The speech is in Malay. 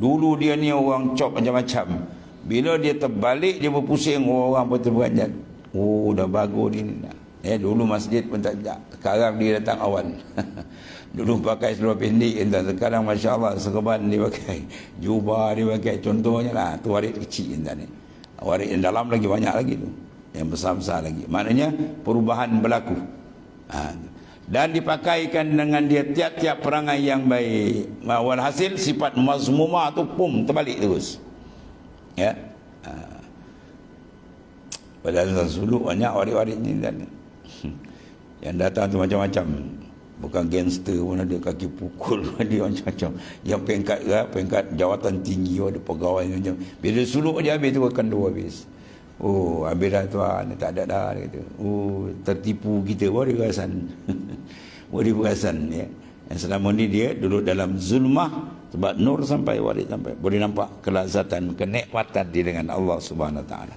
Dulu dia ni orang cop macam-macam. Bila dia terbalik, dia berpusing, orang pun terberanjat. Oh, dah bagus ni. Dulu masjid pun tak ada. Sekarang dia datang awan. Dulu pakai seluar pendek, entah. Sekarang Masya Allah serban dia pakai, jubah dia pakai. Contohnya lah, tu waris kecil entah ni. Waris yang dalam lagi banyak lagi tu, yang besar-besar lagi. Maknanya perubahan berlaku. Dan dipakaikan dengan dia tiap-tiap perangai yang baik. Walhasil sifat mazmumah tu terbalik terus. Ya. Padahal suluk banyak waris-waris ni dan yang datang tu macam-macam. Bukan gangster pun ada, kaki pukul pun ada, macam-macam. Yang peringkat jawatan tinggi, ada pegawai macam. Bila suluk je habis tu akan dua habis. Oh, habis dah tuan, tak ada dah, dia kata. Oh, tertipu kita, baru dia perasan. Baru dia perasan, ya. Yang selama ni dia duduk dalam zulmah, sebab nur sampai waris sampai. Boleh nampak kelazatan, kenikmatan dia dengan Allah Subhanahu Wa Taala.